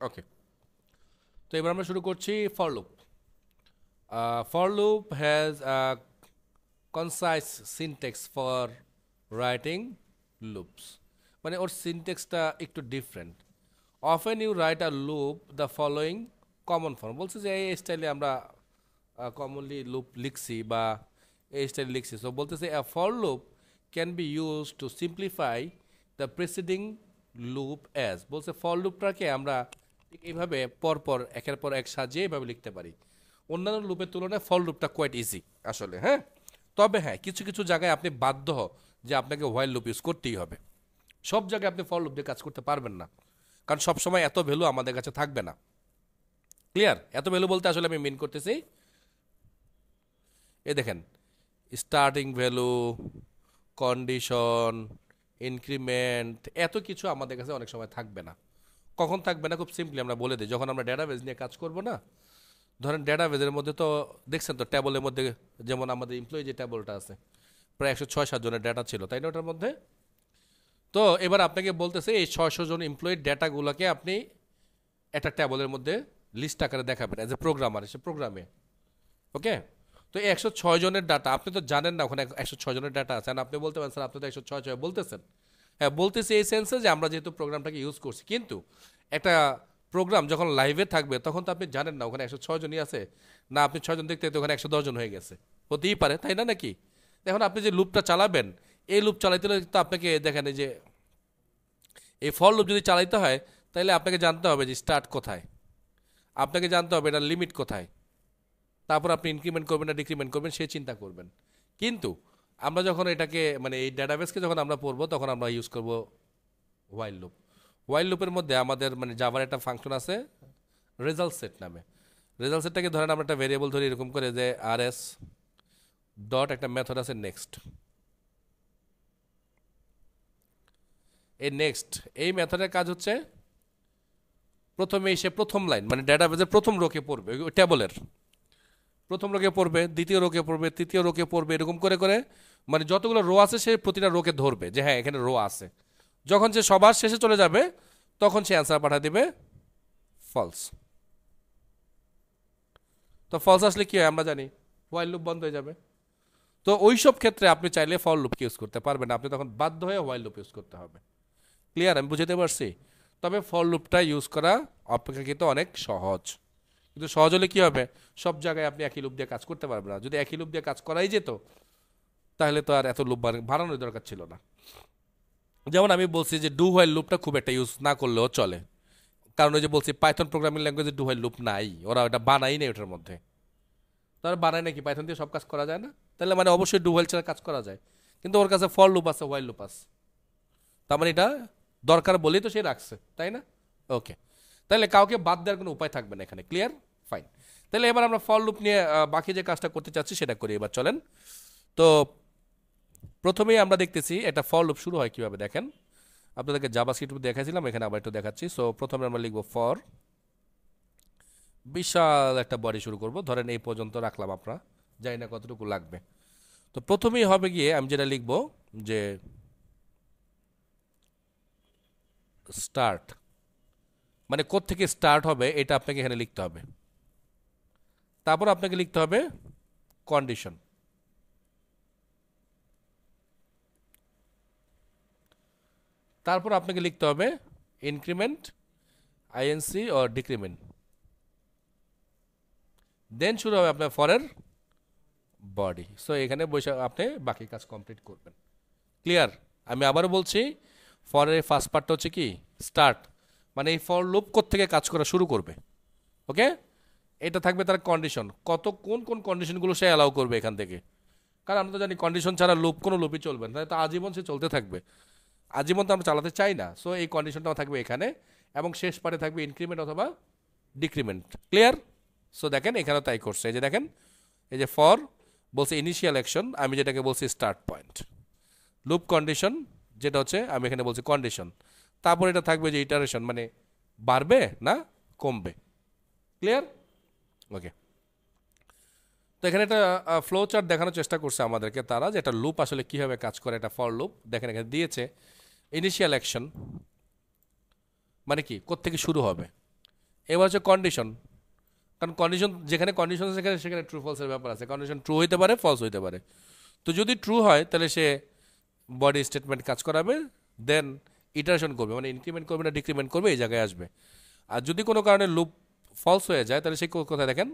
ওকে, তো এবার আমরা শুরু করছি for loop. For loop has concise syntax for writing loops, মানে ওর সিনটেক্সটা একটু different. Often you write a loop the following common form, বলছে যে এই স্টাইলে আমরা কমনলি লুপ লিখছি বা এই স্টাইলে লিখছি। সো বলতেছে A for loop can be use to simplify the preceding loop as, বলছে ফর লুপটাকে আমরা ঠিক এইভাবে পরপর একের পর এক সাজিয়ে এইভাবে লিখতে পারি। অন্যান্য লুপের তুলনায় ফর লুপটা কোয়াইট ইজি আসলে, হ্যাঁ। তবে হ্যাঁ, কিছু কিছু জায়গায় আপনি বাধ্য যে আপনাকে হোয়াইল লুপ ইউজ করতেই হবে। সব জায়গায় আপনি ফর লুপ দিয়ে কাজ করতে পারবেন না, কারণ সবসময় এত ভ্যালু আমাদের কাছে থাকবে না। ক্লিয়ার? এত ভ্যালু বলতে আসলে আমি মিন করতেছি, এ দেখেন, স্টার্টিং ভ্যালু, কন্ডিশন, ইনক্রিমেন্ট, এত কিছু আমাদের কাছে অনেক সময় থাকবে না। কখন থাকবে না? খুব সিম্পলি আমরা বলে দিই, যখন আমরা ডেটাবেজ নিয়ে কাজ করব না, ধরেন ডেটাবেজের মধ্যে তো দেখছেন তো ট্যাবলের মধ্যে, যেমন আমাদের এমপ্লয়ি যে ট্যাবলটা আছে, প্রায় 106-7 জনের ডেটা ছিল, তাই না ওটার মধ্যে? তো এবার আপনাকে বলতেছে এই 600 জন এমপ্লয়ির ডেটাগুলোকে আপনি একটা ট্যাবলের মধ্যে লিস্ট আকারে দেখাবেন অ্যাজ এ প্রোগ্রামার এসে প্রোগ্রামে। ওকে, তো এই 106 জনের ডাটা আপনি তো জানেন না ওখানে 106 জনের ডাটা আছে, আর আপনি বলতে পারেন স্যার আপনি তো 106 বলতেছেন। হ্যাঁ বলতেছি এই সেন্সে যে আমরা যেহেতু প্রোগ্রামটাকে ইউজ করছি, কিন্তু একটা প্রোগ্রাম যখন লাইভে থাকবে তখন তো আপনি জানেন না ওখানে 106 জনই আছে, না আপনি 6 জন দেখতে দেখতে ওখানে 110 জন হয়ে গেছে, হতেই পারে, তাই না নাকি? এখন আপনি যে লুপটা চালাবেন, এই লুপ চালাইতে হলে তো আপনাকে দেখেন এই যে এই ফর লুপ যদি চালাইতে হয়, তাহলে আপনাকে জানতে হবে যে স্টার্ট কোথায়, আপনাকে জানতে হবে এটার লিমিট কোথায়, তারপর আপনি ইনক্রিমেন্ট করবেন না ডিক্রিমেন্ট করবেন সে চিন্তা করবেন। কিন্তু আমরা যখন এটাকে মানে এই ডেটাবেসকে যখন আমরা পড়বো তখন আমরা ইউজ করব হোয়াইল লুপ। হোয়াইল লুপের মধ্যে আমাদের মানে জাভার একটা ফাংশন আছে রেজাল্ট সেট নামে। রেজাল্ট সেটটাকে ধরেন আমরা একটা ভেরিয়েবল ধরি এরকম করে যে আর এস ডট একটা মেথড আছে নেক্সট। এই নেক্সট এই মেথডের কাজ হচ্ছে প্রথমে এসে প্রথম লাইন মানে ডেটাবেসের প্রথম রোকে পড়বে, ওই টেবলের প্রথম রোকে পড়বে, দ্বিতীয় রোকে পড়বে, তৃতীয় রোকে পড়বে, এরকম করে করে মানে যতগুলো রো আছে সে প্রতিটা রোকে ধরবে যে হ্যাঁ এখানে রো আছে। যখন সে সবার শেষে চলে যাবে তখন সে অ্যান্সার পাঠিয়ে দেবে ফলস। তো ফলস আসলে কি হয় আমরা জানি, হোয়াইল লুপ বন্ধ হয়ে যাবে। তো ওই সব ক্ষেত্রে আপনি চাইলে ফর লুপকে ইউজ করতে পারবেন, আপনি তখন বাধ্য হয়ে হোয়াইল লুপ ইউজ করতে হবে। ক্লিয়ার? আমি বুঝতে পারছি। তবে ফর লুপটা ইউজ করা অপেক্ষাকৃত অনেক সহজ, কিন্তু সহজ হলে কি হবে, সব জায়গায় আপনি একই লুপ দিয়ে কাজ করতে পারবেন না। যদি একই লুপ দিয়ে কাজ করাই যেত তাহলে তো আর এত লুপ বাড়ানোর দরকার ছিল না। যেমন আমি বলছি যে ডু হোয়াইল লুপটা খুব একটা ইউজ না করলেও চলে, কারণ ওই যে বলছি পাইথন প্রোগ্রামিং ল্যাঙ্গুয়েজে ডু হোয়াইল লুপ নাই, ওরা ওটা বানাই নেই ওটার মধ্যে। তারা বানায় নাকি পাইথন দিয়ে সব কাজ করা যায় না? তাহলে মানে অবশ্যই ডু হোয়াইল ছাড়া কাজ করা যায়, কিন্তু ওর কাছে ফর লুপ আছে, হোয়াইল লুপ আছে, তার মানে এটা দরকার বলেই তো সে রাখছে, তাই না? ওকে, তাহলে কাউকে বাদ দেওয়ার কোনো উপায় থাকবে না এখানে। ক্লিয়ার? ফাইন। তাহলে এবার আমরা ফর লুপ নিয়ে বাকি যে কাজটা করতে চাচ্ছি সেটা করি এবার চলেন। তো প্রথমেই আমরা দেখতেছি একটা ফর লুপ শুরু হয় কিভাবে, দেখেন আপনাদেরকে জাভাস্ক্রিপ্ট দেখাইছিলাম, এখানে আবার একটু দেখাচ্ছি। সো প্রথমে আমরা লিখবো ফর, বিশাল একটা বডি শুরু করব, ধরেন এই পর্যন্ত রাখলাম, আপনারা জানি না কতটুকু লাগবে। তো প্রথমেই হবে গিয়ে আমি যেটা লিখবো যে স্টার্ট, মানে কোত্থেকে স্টার্ট হবে এটা আপনাকে এখানে লিখতে হবে। তারপর আপনাকে লিখতে হবে কন্ডিশন, তারপর আপনাকে লিখতে হবে ইনক্রিমেন্ট, আইএনসি ও ডিক্রিমেন্ট, দেন শুরু হবে আপনার ফরের বডি। সো এখানে বসে আপনি বাকি কাজ কমপ্লিট করবেন। ক্লিয়ার? আমি আবারও বলছি, ফরের ফার্স্ট পার্টটা হচ্ছে কি স্টার্ট, মানে এই ফর লুপ থেকে কাজ করা শুরু করবে। ওকে, এটা থাকবে তার কন্ডিশন, কত কোন কোন কন্ডিশনগুলো সে অ্যালাউ করবে এখান থেকে, কারণ আমরা তো জানি কন্ডিশন ছাড়া লুপ কোনো লুপই চলবে না, তাই তো আজীবন সে চলতে থাকবে, আজীবন তো আমরা চালাতে চাই না। সো এই কন্ডিশনটাও থাকবে এখানে, এবং শেষ পার্টে থাকবে ইনক্রিমেন্ট অথবা ডিক্রিমেন্ট। ক্লিয়ার? সো দেখেন এখানেও তাই করছে, এই যে দেখেন এই যে ফর বলছে ইনিশিয়াল অ্যাকশন, আমি যেটাকে বলছি স্টার্ট পয়েন্ট, লুপ কন্ডিশন যেটা হচ্ছে আমি এখানে বলছি কন্ডিশন, তারপর এটা থাকবে যে ইটারেশন মানে বাড়বে না কমবে। ক্লিয়ার? ওকে, তো এখানে একটা ফ্লো চার্ট দেখানোর চেষ্টা করছে আমাদেরকে তারা, যে একটা লুপ আসলে কীভাবে কাজ করে, একটা ফর লুপ দেখেন এখানে দিয়েছে। ইনিশিয়াল অ্যাকশন মানে কি কোত্থেকে শুরু হবে, এবার হচ্ছে কন্ডিশন, কারণ কন্ডিশন যেখানে কন্ডিশন আছে সেখানে সেখানে ট্রু ফলসের ব্যাপার আছে, কন্ডিশন ট্রু হইতে পারে ফলস হইতে পারে। তো যদি ট্রু হয় তাহলে সে বডি স্টেটমেন্ট কাজ করাবে, দেন ইটারেশন করবে, মানে ইনক্রিমেন্ট করবে না ডিক্রিমেন্ট করবে, এই জায়গায় আসবে। আর যদি কোনো কারণে লুপ ফলস হয়ে যায় তাহলে সে কোথায় দেখেন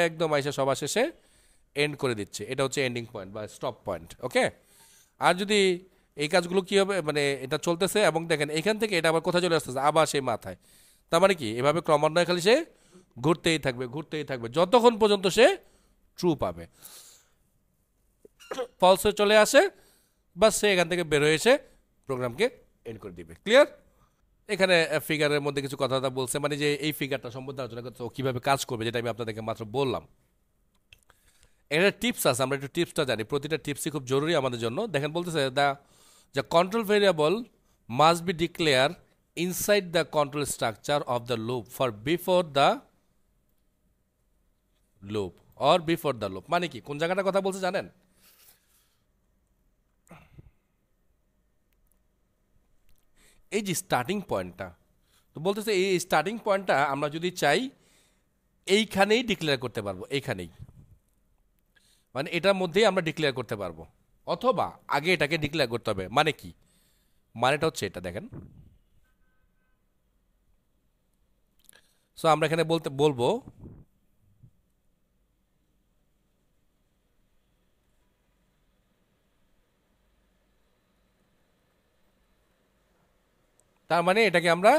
একদম আইসা সবার শেষে এন্ড করে দিচ্ছে, এটা হচ্ছে এন্ডিং পয়েন্ট বা স্টপ পয়েন্ট। ওকে, আর যদি এই কাজগুলো কী হবে, মানে এটা চলতেছে এবং দেখেন এখান থেকে এটা আবার কোথায় চলে আসতেছে, আবার সেই মাথায়, তার মানে কি এভাবে ক্রমান্বয়ে খালি সে ঘুরতেই থাকবে ঘুরতেই থাকবে যতক্ষণ পর্যন্ত সে ট্রু পাবে। ফলস হয়ে চলে আসে, বাস সে এখান থেকে বের হয়ে এসে প্রোগ্রামকে এন্ড করে দিবে। ক্লিয়ার? এখানে ফিগারের মধ্যে কিছু কথাবার্তা বলছে, মানে যে এই ফিগারটা সম্বন্ধে আলোচনা করছে ও কীভাবে কাজ করবে, যেটা আমি আপনাদেরকে মাত্র বললাম। এখানে টিপস আছে, আমরা একটু টিপসটা জানি, প্রতিটা টিপসই খুব জরুরি আমাদের জন্য। দেখেন বলতেছে the control variable must be declare inside the control structure of the loop for before the loop or before the loop. মানে কি, কোন জায়গাটার কথা বলছে জানেন? এই যে স্টার্টিং পয়েন্টটা, তো বলতেছে এই স্টার্টিং পয়েন্টটা আমরা যদি চাই এইখানেই ডিক্লেয়ার করতে পারবো, এইখানেই, মানে এটার মধ্যেই আমরা ডিক্লেয়ার করতে পারবো, অথবা আগে এটাকে ডিক্লেয়ার করতে হবে। মানে কি, মানেটা হচ্ছে এটা দেখেন। সো আমরা এখানে বলবো তার মানে এটাকে আমরা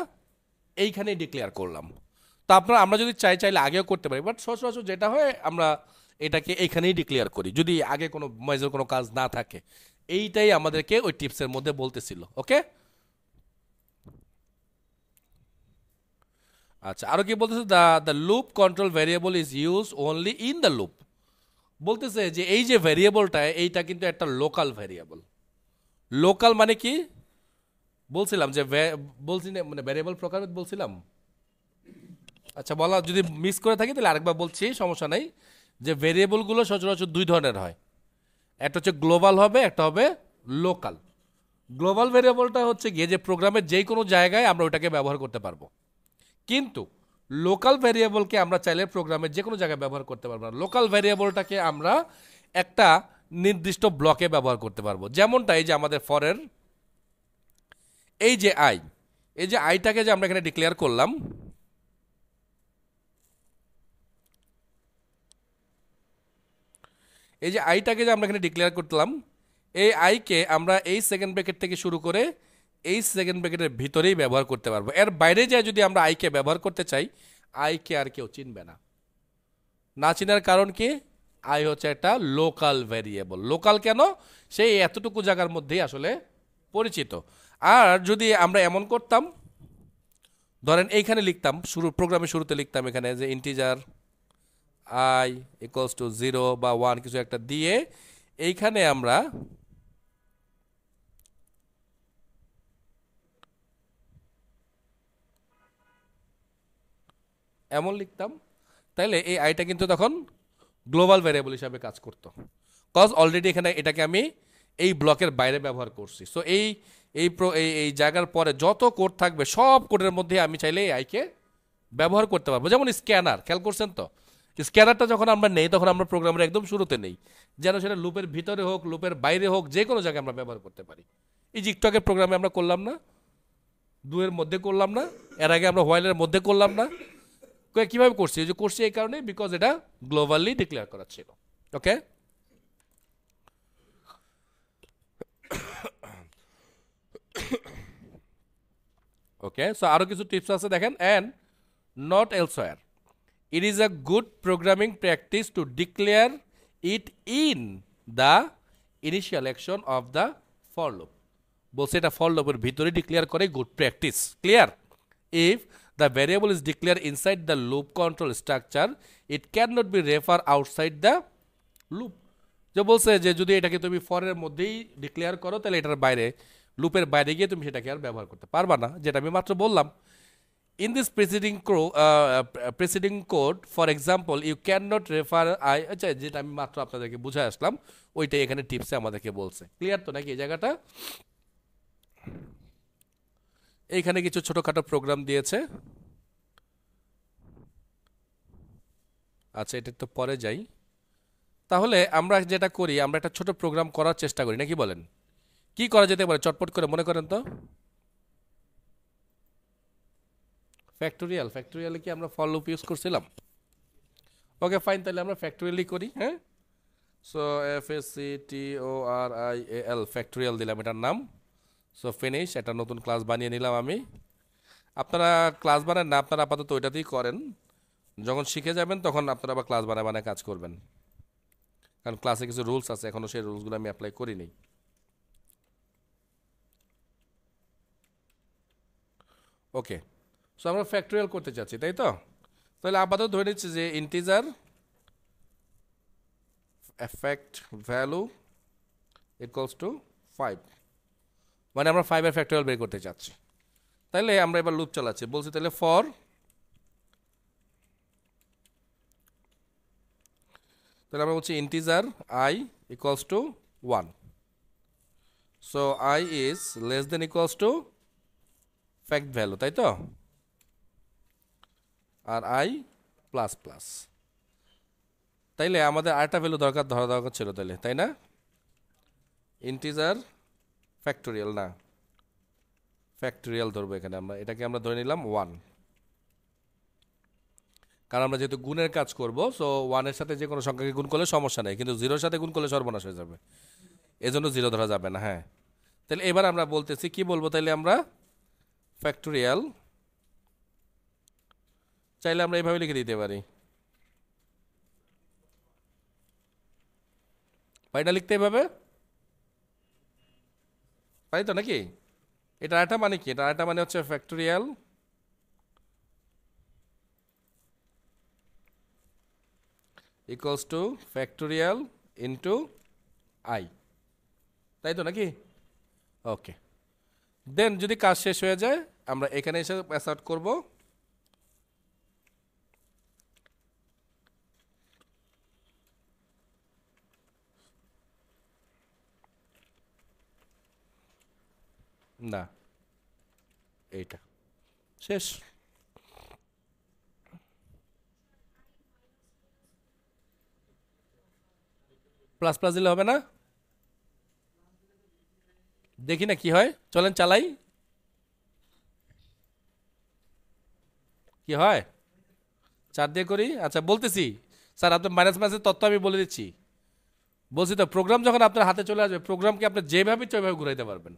এইখানেই ডিক্লেয়ার করলাম। তো আমরা যদি চাইলে আগেও করতে পারি, বাট সচরাচর যেটা হয় আমরা এটাকে এইখানেই ডিক্লেয়ার করি যদি আগে কোনো মেজর কোনো কাজ না থাকে। এইটাই আমাদেরকে ওই টিপসের মধ্যে বলতেছিল। ওকে, আচ্ছা, আরো কি বলতেছে, the loop control variable is use only in the loop. বলতেছে যে এই যে ভ্যারিয়েবলটা, এইটা কিন্তু একটা লোকাল ভ্যারিয়েবল। লোকাল মানে কি বলছিলাম যে বলছি না, মানে ভ্যারিয়েবল প্রকারভেদ বলছিলাম। আচ্ছা, বলা যদি মিস করে থাকি তাহলে আরেকবার বলছি, সমস্যা নাই। যে ভেরিয়েবলগুলো সচরাচর দুই ধরনের হয়, একটা হচ্ছে গ্লোবাল হবে, একটা হবে লোকাল। গ্লোবাল ভেরিয়েবলটা হচ্ছে গিয়ে যে প্রোগ্রামের যে কোনো জায়গায় আমরা ওটাকে ব্যবহার করতে পারবো, কিন্তু লোকাল ভেরিয়েবলকে আমরা চাইলে প্রোগ্রামের যে কোনো জায়গায় ব্যবহার করতে পারবো না। লোকাল ভেরিয়েবলটাকে আমরা একটা নির্দিষ্ট ব্লকে ব্যবহার করতে পারবো, যেমনটা এই যে আমাদের ফরের এই যে আই, এই যে আইটাকে যে আমরা এখানে ডিক্লেয়ার করলাম, এই যে আইটাকে যে আমরা এখানে ডিক্লেয়ার করলাম, এই আইকে আমরা এই সেকেন্ড ব্র্যাকেট থেকে শুরু করে এই সেকেন্ড ব্র্যাকেটের ভিতরেই ব্যবহার করতে পারবো। এর বাইরে যায় যদি আমরা আইকে ব্যবহার করতে চাই, আইকে আর কেউ চিনবে না। না চিনার কারণ কি, আই হচ্ছে একটা লোকাল ভ্যারিয়েবল। লোকাল কেন, সেই এতটুকু জায়গার মধ্যেই আসলে পরিচিত। আর যদি আমরা এমন করতাম, ধরেন এইখানে লিখতাম, প্রোগ্রামের শুরুতে লিখতাম এখানে যে ইন্টিজার আই ইকুয়ালস টু 0 বা 1 কিছু একটা দিয়ে এইখানে আমরা এমন লিখতাম, তাহলে এই আইটা কিন্তু তখন গ্লোবাল ভ্যারিয়েবল হিসাবে কাজ করতো, কজ অলরেডি এখানে এটাকে আমি এই ব্লকের বাইরে ব্যবহার করছি। সো এই এই এই জায়গার পরে যত কোড থাকবে সব কোডের মধ্যে আমি চাইলে এই আইকে ব্যবহার করতে পারবো। যেমন স্ক্যানার, খেয়াল করছেন তো, স্ক্যানারটা যখন আমরা নেই তখন আমরা প্রোগ্রামের একদম শুরুতে নেই, যেন সেটা লুপের ভিতরে হোক লুপের বাইরে হোক যে কোনো জায়গায় আমরা ব্যবহার করতে পারি। এই যে একটু আগে প্রোগ্রামে আমরা করলাম না, দুয়ের মধ্যে করলাম না, এর আগে আমরা হোয়াইলের মধ্যে করলাম না, কিভাবে করছি, যে করছি এই কারণে বিকজ এটা গ্লোবালি ডিক্লেয়ার করা ছিল। ওকে, ওকে, সো আরো কিছু টিপস আছে দেখেন। And not elsewhere, it is a good programming practice to declare it in the initial action of the for loop। বলছে এটা ফর লুপের ভিতরে ডিক্লেয়ার করে, good practice. Clear? If the variable is declare inside the loop control structure, it can not be refer outside the loop. যে বলছে যে যদি এটাকে তুমি ফরের মধ্যেই ডিক্লেয়ার করো তাহলে এটার বাইরে লুপের বাইরে গিয়ে তুমি সেটাকে আর ব্যবহার করতে পারবা না, যেটা আমি মাত্র বললাম। In this preceding code, for example, you cannot refer I, আচ্ছা যেটা আমি মাত্র আপনাদেরকে বুঝাই আসলাম ওইটাই এখানে টিপসে আমাদেরকে বলছে। ক্লিয়ার তো নাকি এই জায়গাটা? এইখানে কিছু ছোটখাটো প্রোগ্রাম দিয়েছে, আচ্ছা, এটা তো পরে যাই। তাহলে আমরা যেটা করি, আমরা একটা ছোট প্রোগ্রাম করার চেষ্টা করি, নাকি বলেন? কি করা যেতে পারে চটপট করে মনে করেন তো? ফ্যাক্টোরিয়ালে কি আমরা ফর লুপ ইউজ করছিলাম? ওকে ফাইন, তাহলে আমরা ফ্যাক্টোরিয়ালই করি। হ্যাঁ, সো FACTORIAL ফ্যাক্টোরিয়াল দিলাম এটার নাম। সো ফিনিশ, একটা নতুন ক্লাস বানিয়ে নিলাম আমি। আপনারা ক্লাস বানান না, আপনারা আপাতত ওইটাতেই করেন। যখন শিখে যাবেন তখন আপনারা আবার ক্লাস বানায় বানায় কাজ করবেন, কারণ ক্লাসে কিছু রুলস আছে, এখনও সেই রুলসগুলো আমি অ্যাপ্লাই করিনি। ওকে, সো আমরা ফ্যাক্টোরিয়াল করতে চাচ্ছি, তাই তো? তাহলে আপাতত ধরে নিচ্ছি যে integer effect value equals to 5, মানে আমরা 5 এর ফ্যাক্টোরিয়াল বের করতে চাচ্ছি। তাহলে আমরা এবার লুপ চালাচ্ছি, বলছি তাহলে ফর, তাহলে আমরা বলছি integer I equals to 1, so I is less than equals to fact value, তাই তো? আর আই প্লাস প্লাস। তাইলে আমাদের আরেকটা ভ্যালু ধরা দরকার ছিল তাইলে, তাই না? ইন্টিজার ফ্যাক্টোরিয়াল, না ফ্যাক্টোরিয়াল ধরবো এখানে আমরা, এটাকে আমরা ধরে নিলাম 1, কারণ আমরা যেহেতু গুণের কাজ করব, সো 1-এর সাথে যে কোনো সংখ্যাকে গুণ করলে সমস্যা নেই, কিন্তু 0-এর সাথে গুণ করলে সর্বনাশ হয়ে যাবে, এজন্য 0 ধরা যাবে না। হ্যাঁ, তাহলে এবার আমরা বলতেছি কি বলবো, তাইলে আমরা ফ্যাক্টোরিয়াল চাইলে আমরা এইভাবে লিখে দিতে পারি, পারি না লিখতে এভাবে? পারি তো নাকি? এটা আরেকটা মানে কি, এটা আরেকটা মানে হচ্ছে factorial equals to factorial into I, তাই তো নাকি? ওকে, দেন যদি কাজ শেষ হয়ে যায় আমরা এখানে এসে পাস আউট করবো। না, এইটা শেষ। প্লাস প্লাস দিলে হবে না? দেখি না কি হয়, চলেন চালাই, কি হয়। 4 দিয়ে করি, আচ্ছা বলতেছি। স্যার আপনার মাইনাস মাইনাসের তথ্য আমি বলে দিচ্ছি, বলছি তো প্রোগ্রাম যখন আপনার হাতে চলে আসবে, প্রোগ্রামকে আপনি যেভাবে ওইভাবে ঘুরাইতে পারবেন।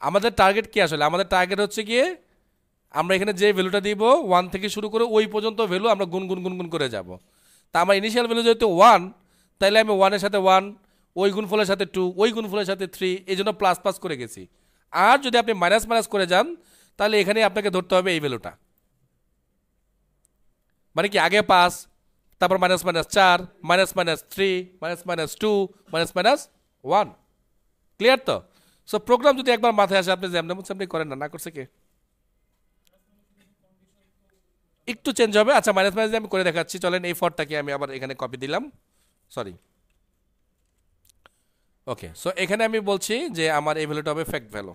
আমাদের টার্গেট কি আসলে? আমাদের টার্গেট হচ্ছে গিয়ে আমরা এখানে যে ভ্যালুটা দিব 1 থেকে শুরু করে ওই পর্যন্ত ভ্যালু আমরা গুন গুন গুন গুন করে যাব। তা আমার ইনিশিয়াল ভ্যালু যেহেতু 1, তাইলে আমি 1-এর সাথে 1, ওই গুণফলের সাথে 2, ওই গুণফলের সাথে 3, এই জন্য প্লাস প্লাস করে গেছি। আর যদি আপনি মাইনাস মাইনাস করে যান, তাহলে এখানে আপনাকে ধরতে হবে এই ভ্যালুটা, মানে কি আগে 5, তারপর minus minus 4, minus minus 3, minus minus 2, minus minus 1। Clear তো? সো প্রোগ্রাম যদি একবার মাথায় আসে, আপনি যেমন আপনি করেন না, না করছে কে? একটু চেঞ্জ হবে। আচ্ছা মাইনাস মাইনাস আমি করে দেখাচ্ছি, চলেন এই ফরটাকে আমি আবার এখানে কপি দিলাম, সরি। ওকে, সো এখানে আমি বলছি যে আমার এই ভ্যালুটা হবে ফ্যাক্ট ভ্যালু,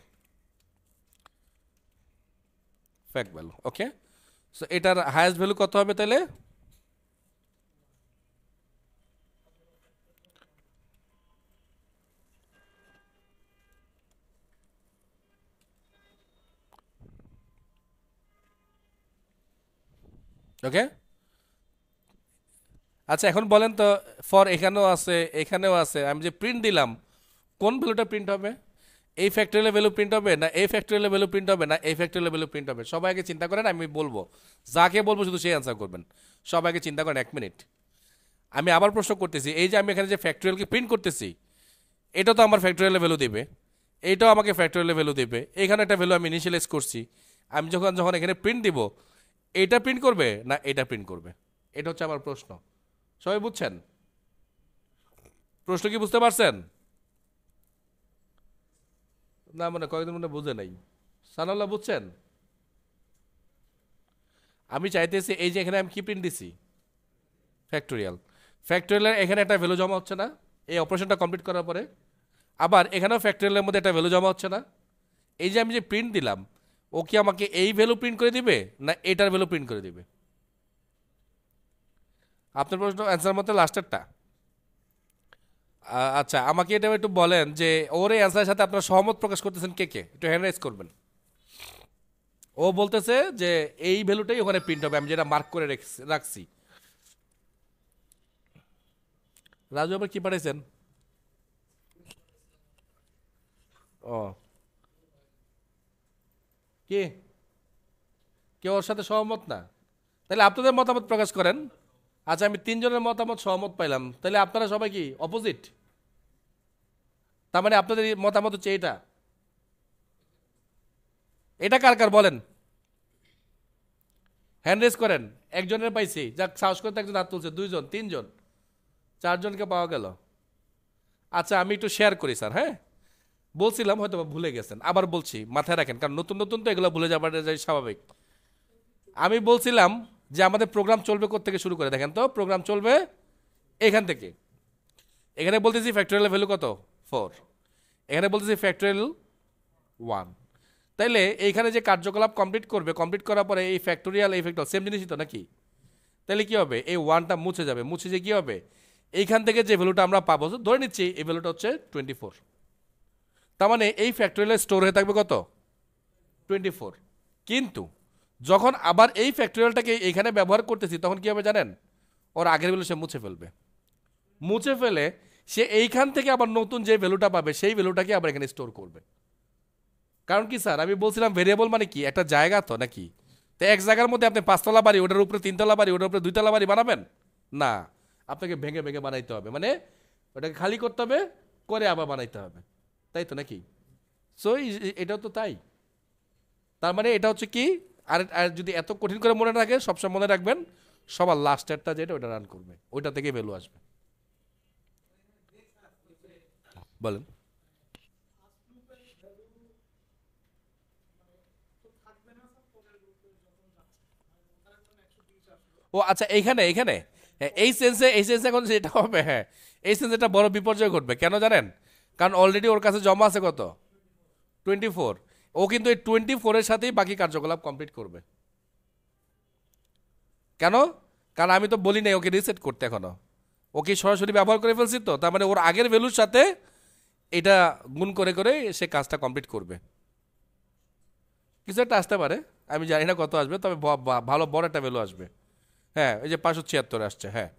ফ্যাক্ট ভ্যালু। ওকে, সো এটার হায়েস্ট ভ্যালু কত হবে তাহলে? ওকে, আচ্ছা এখন বলেন তো, ফর এখানেও আছে এখানেও আছে, আমি যে প্রিন্ট দিলাম, কোন ভ্যালুটা প্রিন্ট হবে? এই ফ্যাক্টরিয়াল ভ্যালু প্রিন্ট হবে, না এই ফ্যাক্টরিয়াল ভ্যালু প্রিন্ট হবে, না এই ফ্যাক্টরিয়াল ভ্যালু প্রিন্ট হবে? সবাইকে চিন্তা করেন, আমি বলবো, যাকে বলবো শুধু সেই অ্যান্সার করবেন। সবাইকে চিন্তা করেন 1 মিনিট। আমি আবার প্রশ্ন করতেছি, এই যে আমি এখানে যে ফ্যাক্টরিয়ালকে প্রিন্ট করতেছি, এটা তো আমার ফ্যাক্টরিয়াল ভ্যালু দিবে, এইটাও আমাকে ফ্যাক্টরিয়াল ভ্যালু দিবে, এখানে একটা ভ্যালু আমি ইনিশিয়ালাইজ করছি। আমি যখন যখন এখানে প্রিন্ট দিব, এইটা প্রিন্ট করবে না এটা প্রিন্ট করবে? এটা হচ্ছে আমার প্রশ্ন। সবাই বুঝছেন প্রশ্ন? কি বুঝতে পারছেন? না মানে কয়েকদিন মনে বুঝে নাই। সানাল্লাহ বুঝছেন? আমি চাইতেছি এই যে এখানে আমি কি প্রিন্ট দিছি, ফ্যাক্টরিয়াল। ফ্যাক্টরিয়ালের এখানে একটা ভ্যালু জমা হচ্ছে না এই অপারেশনটা কমপ্লিট করার পরে? আবার এখানেও ফ্যাক্টরিয়ালের মধ্যে একটা ভ্যালু জমা হচ্ছে না? এই যে আমি যে প্রিন্ট দিলাম, ও কি আমাকে এই ভ্যালু প্রিন্ট করে দিবে, না এটার ভ্যালু প্রিন্ট করে দিবে? আপনার প্রশ্ন অ্যান্সার মতে লাস্টেরটা। আচ্ছা, আমাকে এটা একটু বলেন যে ওর এই অ্যান্সারের সাথে আপনারা সহমত প্রকাশ করতেছেন কে কে, একটু হ্যান্ড রাইজ করবেন। ও বলতেছে যে এই ভ্যালুটাই ওখানে প্রিন্ট হবে, আমি যেটা মার্ক করে রাখছি। রাজু আবার কি পাঠাইছেন? ও, কে কে ওর সাথে সহমত না? তাহলে আপনাদের মতামত প্রকাশ করেন। আচ্ছা, আমি তিনজনের মতামত সহমত পাইলাম, তাহলে আপনারা সবাই কি অপোজিট? তার মানে আপনাদের মতামত হচ্ছে এটা। এটা কার কার বলেন, হ্যান্ড রেজ করেন। একজনের পাইছি, যাক সাহস করতে একজন হাত তুলছে, দুইজন, তিনজন, চারজনকে পাওয়া গেল। আচ্ছা, আমি একটু শেয়ার করি স্যার। হ্যাঁ, বলছিলাম হয়তো বা ভুলে গেছেন, আবার বলছি, মাথায় রাখেন, কারণ নতুন নতুন তো এগুলো ভুলে যাবার স্বাভাবিক। আমি বলছিলাম যে আমাদের প্রোগ্রাম চলবে থেকে শুরু করে, দেখেন তো প্রোগ্রাম চলবে এখান থেকে। এখানে বলতেছি ফ্যাক্টরিয়াল ভ্যালু কত, 4। এখানে বলতেছি ফ্যাক্টরিয়াল 1। তাইলে এইখানে যে কার্যকলাপ কমপ্লিট করবে, কমপ্লিট করার পরে এই ফ্যাক্টরিয়াল এই ফ্যাক্টরিয়াল সেম জিনিসই তো নাকি? তাহলে কি হবে, এই 1টা মুছে যাবে, মুছে যে কি হবে, এইখান থেকে যে ভ্যালুটা আমরা পাবো, ধরে নিচ্ছি এই ভ্যালুটা হচ্ছে 24। তার মানে এই ফ্যাক্টরিয়ালে স্টোর হয়ে থাকবে কত, 24। কিন্তু যখন আবার এই ফ্যাক্টরিয়ালটাকে এখানে ব্যবহার করতেছি, তখন কি হবে জানেন, ওর আগের ভ্যালু সে মুছে ফেলবে। মুছে ফেলে সে এইখান থেকে আবার নতুন যে ভ্যালুটা পাবে সেই ভ্যালুটাকে আবার এখানে স্টোর করবে। কারণ কি স্যার, আমি বলছিলাম ভেরিয়েবল মানে কি, একটা জায়গা তো নাকি? তো এক জায়গার মধ্যে আপনি 5তলা বাড়ি, ওটার উপরে 3তলা বাড়ি, ওটার উপরে 2তলা বাড়ি বানাবেন না, আপনাকে ভেঙে ভেঙে বানাইতে হবে, মানে ওটাকে খালি করতে হবে, করে আবার বানাইতে হবে, তাই তো নাকি? সো এটাও তো তাই। তার মানে এটা হচ্ছে কি, আর যদি এত কঠিন করে মনে রাখে, সবসময় মনে রাখবেন সবার লাস্টেরটা যেটা ওটা রান করবে, ওইটা থেকে ভ্যালু আসবে। বলেন। ও আচ্ছা, এইখানে এইখানে এই সেন্সে এখন যেটা হবে, হ্যাঁ, এই সেন্সে একটা বড় বিপর্যয় ঘটবে, কেন জানেন? কারণ অলরেডি ওর কাছে জমা আছে কত, 24। ও কিন্তু এই 24-এর সাথেই বাকি কার্যকলাপ কমপ্লিট করবে। কেন? কারণ আমি তো বলি নাই ওকে রিসেট করতে এখনো, ওকে সরাসরি ব্যবহার করে ফেলছি, তো তার মানে ওর আগের ভ্যালুর সাথে এটা গুণ করে করে সে কাজটা কমপ্লিট করবে। কিছু একটা আসতে পারে, আমি জানি না কত আসবে, তবে ভালো বড় একটা ভ্যালু আসবে। হ্যাঁ, এই যে 576 আসছে, হ্যাঁ,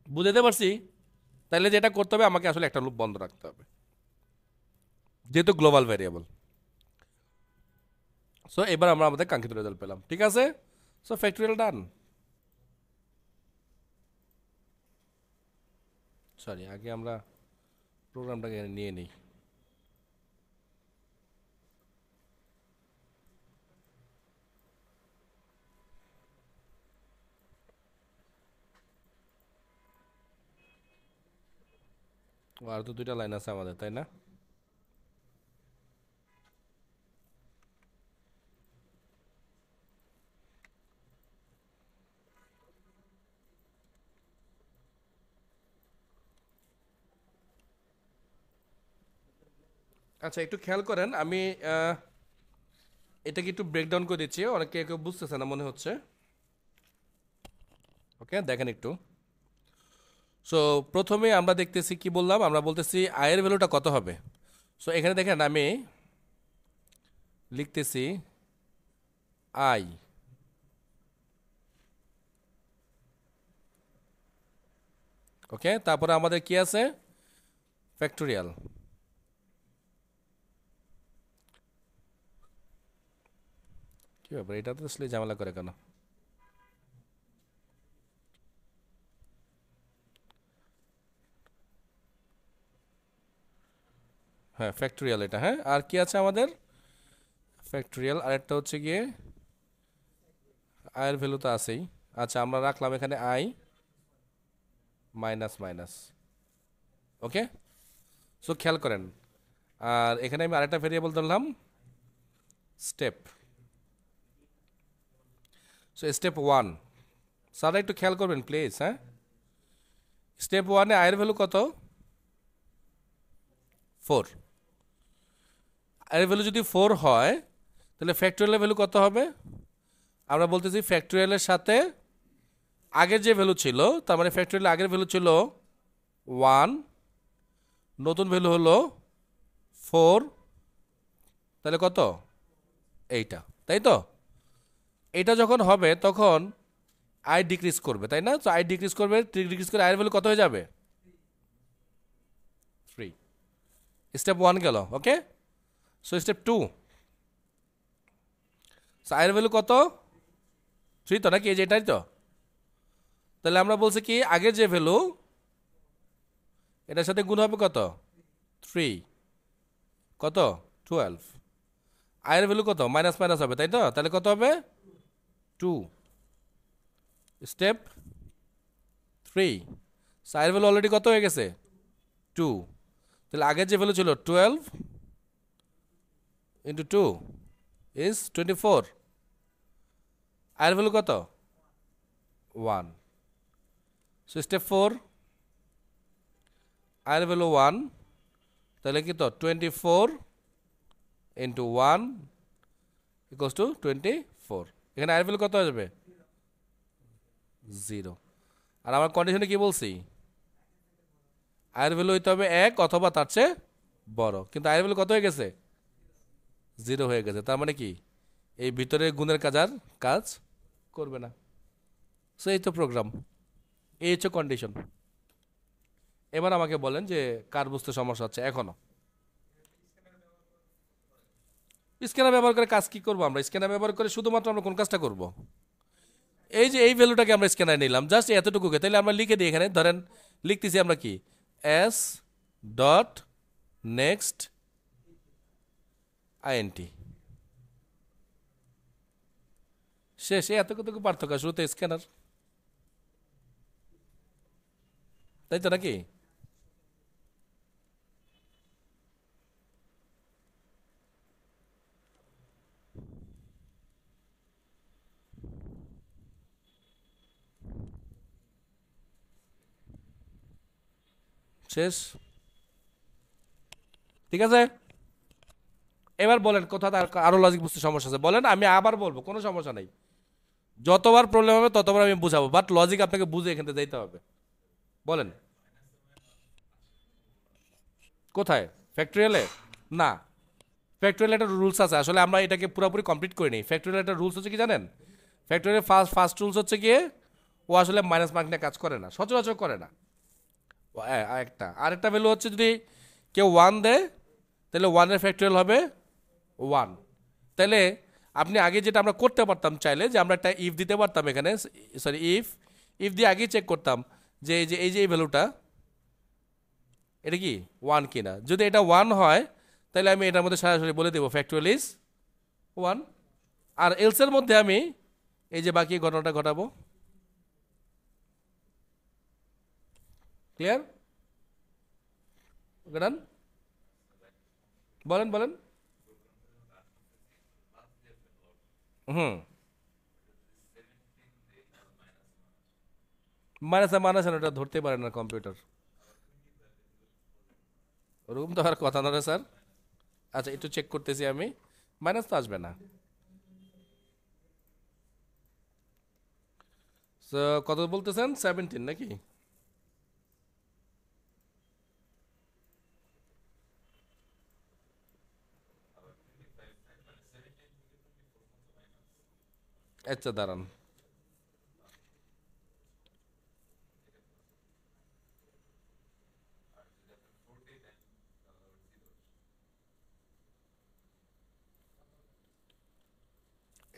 বুঝতে পারছি। তাইলে যেটা করতে হবে, আমাকে আসলে একটা লুপ বন্ধ রাখতে হবে, যেহেতু গ্লোবাল ভ্যারিয়েবল। সো এবার আমরা আমাদের কাঙ্ক্ষিত রেজাল্ট পেলাম, ঠিক আছে। সো ফ্যাক্টরিয়াল ডান। সরি, আগে আমরা প্রোগ্রামটাকে নিয়ে নিই। ও, আর তো 2টা লাইন আছে আমাদের, তাই না? আচ্ছা, একটু খেয়াল করেন, আমি এটাকে একটু ব্রেকডাউন করে দিচ্ছি, অনেকে কেউ বুঝতেছে না মনে হচ্ছে। ওকে, দেখেন একটু। সো প্রথমে আমরা দেখতেছি কি বললাম, আমরা বলতেছি আয়ের ভ্যালুটা কত হবে। সো এখানে দেখেন আমি লিখতেছি আই, ওকে, তারপরে আমাদের কি আছে, ফ্যাক্টোরিয়াল। কি ব্যাপার, এটা তো আসলে ঝামেলা করে কেন? হ্যাঁ, ফ্যাক্টোরিয়াল এটা, হ্যাঁ, আর কি আছে আমাদের, ফ্যাক্টোরিয়াল, আরেকটা হচ্ছে গিয়ে আয়ের ভ্যালু তো আছেই। আচ্ছা, আমরা রাখলাম এখানে I minus minus, okay. So খেয়াল করেন, আর এখানে আমি আরেকটা ভেরিয়েবল ধরলাম, স্টেপ। সো স্টেপ 1, স্যার একটু খেয়াল করবেন প্লিজ, হ্যাঁ। স্টেপ 1-এ আয়ের ভ্যালু কত, 4। আয়ের ভ্যালু যদি 4 হয়, তাহলে ফ্যাক্টোরিয়ালের ভ্যালু কত হবে? আমরা বলতেছি ফ্যাক্টোরিয়ালের সাথে আগের যে ভ্যালু ছিল, তার মানে ফ্যাক্টরিয়াল আগের ভ্যালু ছিল 1, নতুন ভ্যালু হলো 4, তাহলে কত? এইটা, তাই তো? এটা যখন হবে তখন আই ডিক্রিজ করবে, তাই না? তো আই ডিক্রিজ করবে, ডিক্রিজ করে আয়ের ভ্যালু কত হয়ে যাবে? 3। স্টেপ 1 গেল, ওকে। সো স্টেপ 2, আয়ের ভ্যালু কত? 3 তো নাকি? এই যে এটাই তো। তাহলে আমরা বলছি কি আগের যে ভ্যালু এটার সাথে গুণ হবে কত? 3, কত? 12। আয়ের ভ্যালু কত? মাইনাস মাইনাস হবে, তাই তো? তাহলে কত হবে? 2। স্টেপ 3, আয়ের ভ্যালু অলরেডি কত হয়ে গেছে? 2। তাহলে আগের যে ভ্যালু ছিল 12 ইন্টু 2 ইজ 24। আয়ের ভ্যালু কত? 1। সো স্টেপ 4, আয়ের ভ্যালু 1, তাহলে কি তো 24 ইন্টু 1 ইকুয়ালস টু 24। এখানে আয়ের ভ্যালু কত হয়ে যাবে? 0। আর আমার কন্ডিশনে কি বলছি? আয়ের ভ্যালু হইতে হবে 1 অথবা তার চেয়ে বড়, কিন্তু আয়ের ভ্যালু কত হয়ে গেছে? 0 হয়ে গেছে। তার মানে কি এই ভিতরে গুণের কাজ আর কাজ করবে না। সো এই তো প্রোগ্রাম, এই হচ্ছে কন্ডিশন। এবার আমাকে বলেন যে কার বুঝতে সমস্যা হচ্ছে এখনো? স্ক্যানার ব্যবহার করে কাজ কি করবো আমরা? স্ক্যানার ব্যবহার করে শুধুমাত্র আমরা কোন কাজটা করব? এই যে এই ভ্যালুটাকে আমরা স্ক্যানারে নিলাম, জাস্ট এতটুকুকে, তাহলে আমরা লিখে দিই এখানে। ধরেন লিখতেছি আমরা কি, এস ডট নেক্সট আইএনটি, শেষ। এতটুকু পার্থক্য, শুরুতে স্ক্যানার, তাই তো নাকি? শেষ, ঠিক আছে। এবার বলেন কোথা আরো লজিক বুঝতে সমস্যা আছে বলেন, আমি আবার বলবো, কোনো সমস্যা নেই। যতবার প্রবলেম হবে ততবার আমি বুঝাবো, বাট লজিক আপনাকে বুঝে এখান থেকে যাইতে হবে। বলেন কোথায়? ফ্যাক্টরিয়ালে? না, ফ্যাক্টরিয়াল একটা রুলস আছে, আসলে আমরা এটাকে পুরোপুরি কমপ্লিট করে নিই। ফ্যাক্টরিয়াল একটা রুলস হচ্ছে কি জানেন? ফ্যাক্টরিয়াল ফার্স্ট রুলস হচ্ছে গিয়ে ও আসলে মাইনাস মার্ক নিয়ে কাজ করে না, সচরাচর করে না। আরেকটা ভ্যালু হচ্ছে যদি কেউ 1 দেয় তাহলে 1-এর ফ্যাক্টরিয়াল হবে 1। তাহলে আপনি আগে যেটা আমরা করতে পারতাম চাইলে, যে আমরা একটা ইফ দিতে পারতাম এখানে, সরি ইফ দিয়ে আগেই চেক করতাম যে এই ভ্যালুটা এটা কি 1 কিনা। যদি এটা 1 হয় তাহলে আমি এটার মধ্যে সরাসরি বলে দেবো ফ্যাক্টরিয়াল ইজ 1। আর এলসের মধ্যে আমি এই যে বাকি ঘটনাটা ঘটাবো। ক্লিয়ার? ডান? বলেন বলেন। হুম, মাইনাস মাইনাস ওটা ধরতে পারে না কম্পিউটার, ওরকম তো আর কথা না রে স্যার। আচ্ছা একটু চেক করতেছি আমি, মাইনাস তো আসবে না। So, কত বলতেছেন? 17 নাকি? আচ্ছা দাঁড়ান,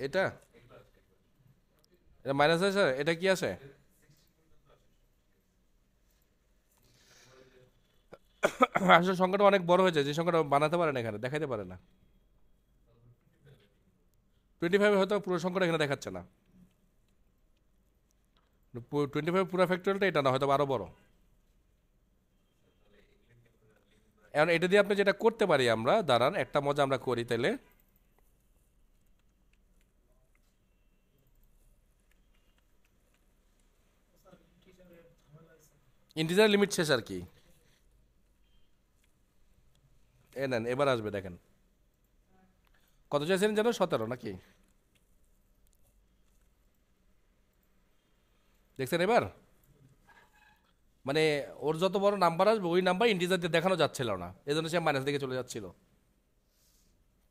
এটা এটা মাইনাস আছে, এটা কি আছে? আসলে সংখ্যাটা অনেক বড় হয়ে যায়, যে সংখ্যাটা বানাতে পারে না, এখানে দেখাতে পারে না। 25 হয়তো পুরো সংখ্যাটা এখানে দেখাচ্ছে না। 25 পুরো ফ্যাক্টরিয়ালটা এটা না, হয়তো আরো বড়। এখন এটা দিয়ে আপনি যেটা করতে পারি আমরা, দাঁড়ান একটা মজা আমরা করি তাহলে। ইন্টিজার লিমিট শেষ আর কি। এ নেন, এবার আসবে দেখেন। কত চাইছেন যেন? 17 নাকি? দেখছেন এবার? মানে ওর যত বড় নাম্বার আসবে ওই নাম্বার ইন্টিজার দিয়ে দেখানো যাচ্ছিল না, এই জন্য সে মাইনাস দিকে চলে যাচ্ছিল।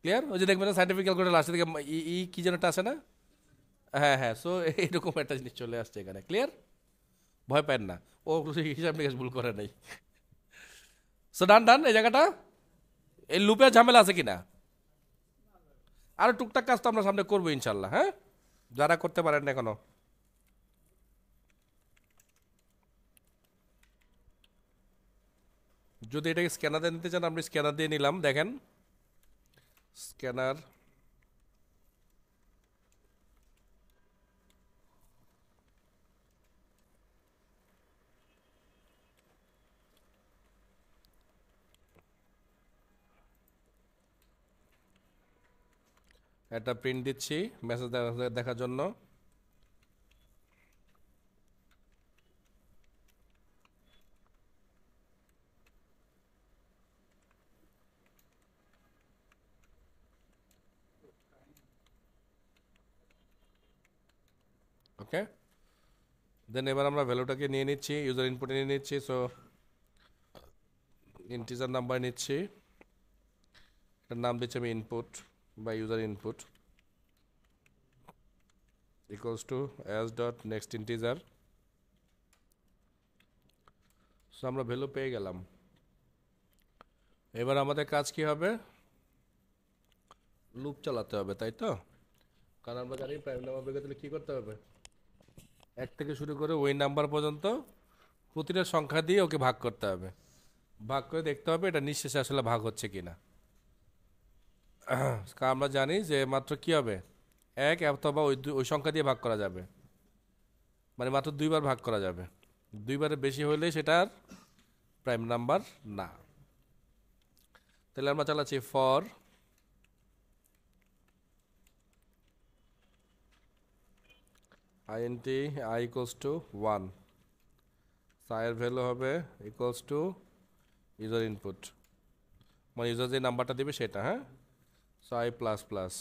ক্লিয়ার? ওই যে দেখবেন সাইন্টিফিক ক্যালকুলেটর লাস্টের দিকে ই ই কি যেন একটা আসে না? হ্যাঁ হ্যাঁ, সো এইরকম একটা জিনিস চলে আসছে এখানে। ক্লিয়ার? ভয় পান না, ও হিসাব নিকাশ ভুল করে নাই। সো ডান ডান এই জায়গাটা। এই লুপের ঝামেলা আছে কিনা? আর টুকটাক কাজ তো আমরা সামনে করবো ইনশাল্লাহ, হ্যাঁ, যারা করতে পারেন না এখনো। যদি এটাকে স্ক্যানার দিয়ে নিতে চান, আপনি স্ক্যানার দিয়ে নিলাম, দেখেন স্ক্যানার। একটা প্রিন্ট দিচ্ছি মেসেজ দেখার জন্য। ওকে, দেন এবার আমরা ভ্যালুটাকে নিয়ে নিচ্ছি, ইউজার ইনপুটে নিয়ে নিচ্ছি। সো ইন্টিজার নাম্বার নিচ্ছি, এটার নাম দিচ্ছি আমি ইনপুট বা user input equals to as dot next integer. So আমরা ভ্যালু পেয়ে গেলাম। এবার আমাদের কাজ কি হবে? লুপ চালাতে হবে, তাই তো? কারণ আমরা জানি প্রাইম নাম্বার পেতে গেলে কী করতে হবে? এক থেকে শুরু করে ওই নাম্বার পর্যন্ত প্রতিটা সংখ্যা দিয়ে ওকে ভাগ করতে হবে, ভাগ করে দেখতে হবে এটা নিঃশেষে আসলে ভাগ হচ্ছে কিনা। কারণ আমরা জানি যে মাত্র কি হবে, এক অথবা ওই সংখ্যা দিয়ে ভাগ করা যাবে, মানে মাত্র দুইবার ভাগ করা যাবে। দুইবারের বেশি হলে সেটার প্রাইম নাম্বার না। তাহলে আমরা চালাচ্ছি for int I equals to 1, সাইয়ের ভ্যালু হবে ইকুয়ালস টু ইউজার ইনপুট, মানে ইউজার যে নাম্বারটা দেবে সেটা, হ্যাঁ, সাই প্লাস প্লাস।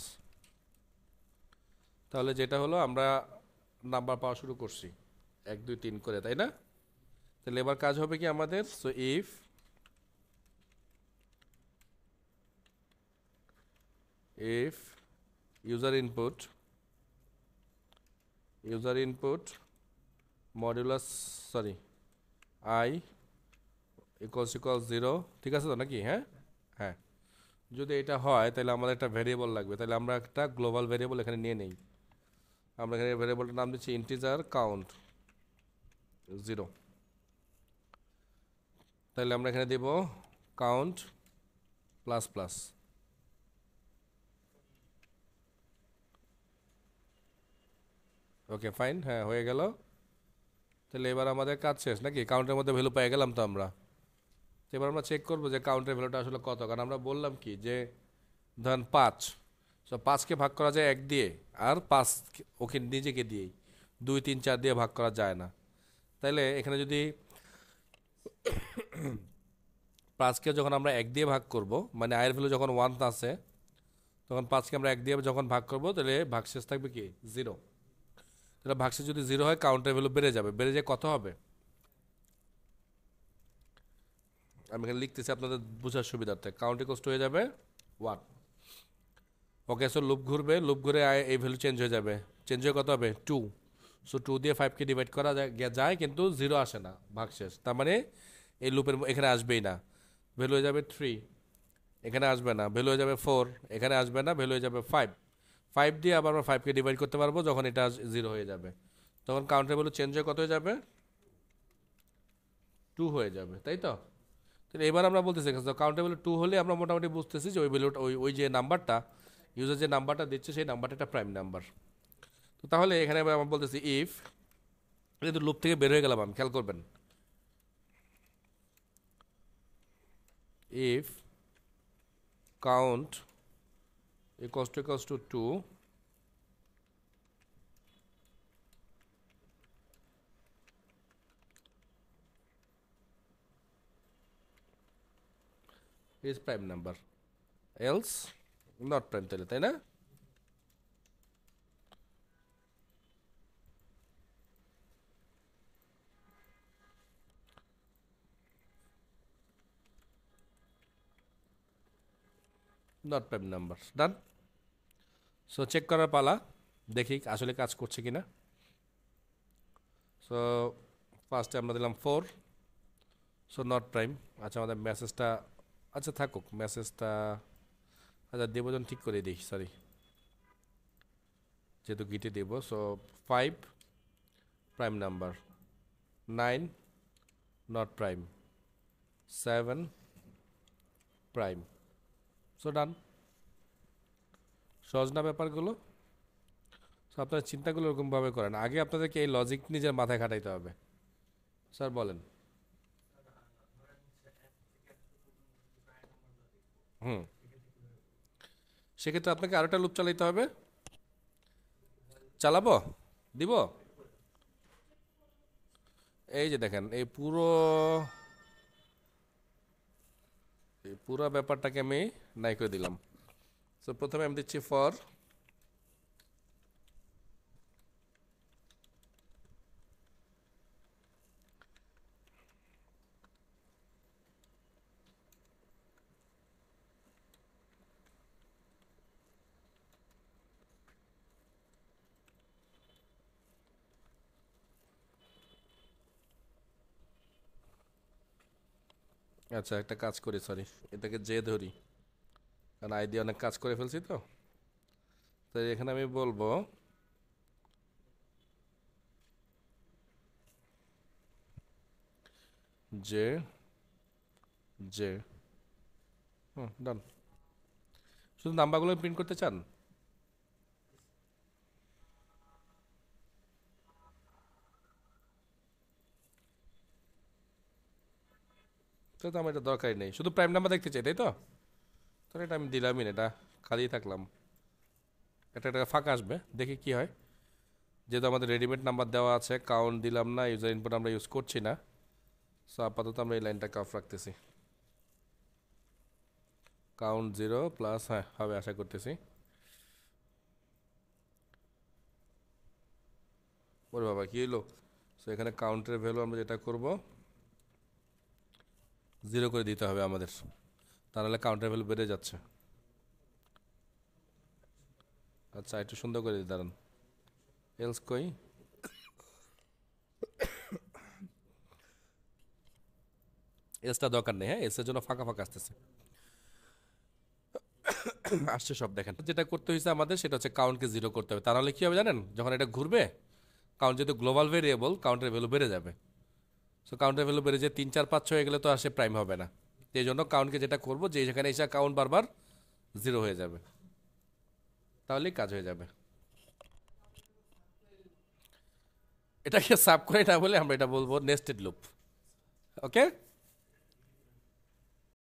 তাহলে যেটা হলো আমরা নাম্বার পাওয়া শুরু করছি 1 2 3 করে, তাই না? তাহলে এবার কাজ হবে কি আমাদের? So if user input modulus sorry I equals 0, ঠিক আছে তো নাকি? হ্যাঁ হ্যাঁ, যদি এটা হয় তাহলে আমাদের একটা ভেরিয়েবল লাগবে, তাহলে আমরা একটা গ্লোবাল ভেরিয়েবল এখানে নিয়ে নেই। আমরা এখানে ভেরিয়েবলটার নাম দিচ্ছি ইন্টিজার কাউন্ট 0। তাহলে আমরা এখানে দেব count plus plus. Okay fine, হ্যাঁ হয়ে গেল। তাহলে এবার আমাদের কাজ শেষ নাকি? কাউন্টের মধ্যে ভ্যালু পেয়ে গেলাম তো আমরা। এবার আমরা চেক করবো যে কাউন্টের ভ্যালুটা আসলে কত, কারণ আমরা বললাম কি যে ধরেন 5, সো 5কে ভাগ করা যায় 1 দিয়ে, আর 5 ওকে নিজেকে দিয়েই 2 3 4 দিয়ে ভাগ করা যায় না। তাইলে এখানে যদি 5কে যখন আমরা 1 দিয়ে ভাগ করব, মানে আয়ের ভ্যালু যখন 1 আছে তখন 5কে আমরা 1 দিয়ে যখন ভাগ করব তাহলে ভাগশেষ থাকবে কি 0। তাহলে ভাগশেষ যদি 0 হয় কাউন্টের ভ্যালু বেড়ে যাবে, বেড়ে যায় কত হবে? আমি এখানে লিখতেছি আপনাদের বোঝার সুবিধার্থে, কাউন্ট ইকুয়ালস টু হয়ে যাবে 1। ওকে, সো লুপ ঘুরবে, লুপ ঘুরে এই ভ্যালু চেঞ্জ হয়ে যাবে, চেঞ্জ হয়ে কত হবে 2। সো 2 দিয়ে 5কে ডিভাইড করা যায় কিন্তু 0 আসে না ভাগশেষ, তার মানে এই লুপের এখানে আসবেই না। ভ্যালু হয়ে যাবে 3, এখানে আসবে না। ভ্যালু হয়ে যাবে 4, এখানে আসবে না। ভ্যালু হয়ে যাবে 5, 5 দিয়ে আবার আমরা 5কে ডিভাইড করতে পারবো যখন এটা 0 হয়ে যাবে, তখন কাউন্টের ভ্যালু চেঞ্জ হয়ে কত হয়ে যাবে? 2 হয়ে যাবে, তাই তো? তাহলে এবার আমরা বলতেছি কাউন্টের ভ্যালু 2 হলে আমরা মোটামুটি বুঝতেছি যে ওই ভ্যালুটা ওই যে নাম্বারটা ইউজার যে নাম্বারটা দিচ্ছে সেই নাম্বারটা একটা প্রাইম নাম্বার। তো তাহলে এখানে আমরা বলতেছি ইফ, কিন্তু লুপ থেকে বের হয়ে গেলাম আমি, খেয়াল করবেন। If count equals to 2, is prime number, else not prime, তাহলে তাই না? Not prime number. Done. So check করার পালা, দেখি আসলে কাজ করছে কিনা। সো ফার্স্টে আমরা দিলাম 4, সো নট প্রাইম। আচ্ছা আমাদের মেসেজটা, আচ্ছা থাকুক মেসেজটা, আচ্ছা দেবো যখন ঠিক করে দিই, সরি যেহেতু গিটে দেব। So 5 prime number, 9 not prime, 7 prime. So done. সহজ না ব্যাপারগুলো? সো আপনারা চিন্তাগুলো এরকমভাবে করেন, আগে আপনাদেরকে এই লজিক নিজের মাথায় খাটাইতে হবে। স্যার বলেন। হুম, সেক্ষেত্রে আপনাকে আরেকটা লুপ চালাইতে হবে। চালাবো? দিব? এই যে দেখেন, এই পুরো ব্যাপারটাকে আমি নাই করে দিলাম। সো প্রথমে আমি দিচ্ছি ফর, আচ্ছা একটা কাজ করি, সরি এটাকে যে ধরি, কারণ আই দিয়ে অনেক কাজ করে ফেলছি তো। তো এখানে আমি বলবো যে যে হুম, ডান। শুধু নাম্বারগুলো প্রিন্ট করতে চান? তো তো আমার এটা দরকারই নেই, শুধু প্রাইম নাম্বার দেখতে চাই, তাই তো? তাহলে এটা আমি দিলামই না, এটা খালি থাকলাম। একটা একটা ফাঁকা আসবে, দেখি কি হয়। যেহেতু আমাদের রেডিমেড নাম্বার দেওয়া আছে, কাউন্ট দিলাম না, ইউজার ইনপুট আমরা ইউজ করছি না। সো আপাতত আমরা এই লাইনটাকে অফ রাখতেছি। কাউন্ট 0 প্লাস, হ্যাঁ হবে আশা করতেছি। ওরে বাবা কী হলো! সো এখানে কাউন্টের ভ্যালু আমরা যেটা করব, 0 করে দিতে হবে আমাদের, তা নাহলে কাউন্টের ভ্যালু বেড়ে যাচ্ছে। আচ্ছা একটু সুন্দর করে দিই, দাঁড়ান। এলস কই? এলসটা দরকার নেই, হ্যাঁ এলসের জন্য ফাঁকা ফাঁকা আসতেছে, আসছে সব। দেখেন যেটা করতে হয়েছে আমাদের, সেটা হচ্ছে কাউন্টকে 0 করতে হবে, তা নাহলে কী হবে জানেন, যখন এটা ঘুরবে, কাউন্ট যেহেতু গ্লোবাল ভেরিয়েবল, কাউন্টের ভ্যালু বেড়ে যাবে। সো কাউন্টের ভ্যালু বেড়ে যে 3 4 5 6 হয়ে গেলে তো আর সে প্রাইম হবে না। তো এই জন্য কাউন্টকে যেটা করবো, যে যেখানে এসে কাউন্ট বারবার 0 হয়ে যাবে, তাহলেই কাজ হয়ে যাবে। এটাকে সাব করে না বলে আমরা এটা বলবো নেস্টেড লুপ। ওকে।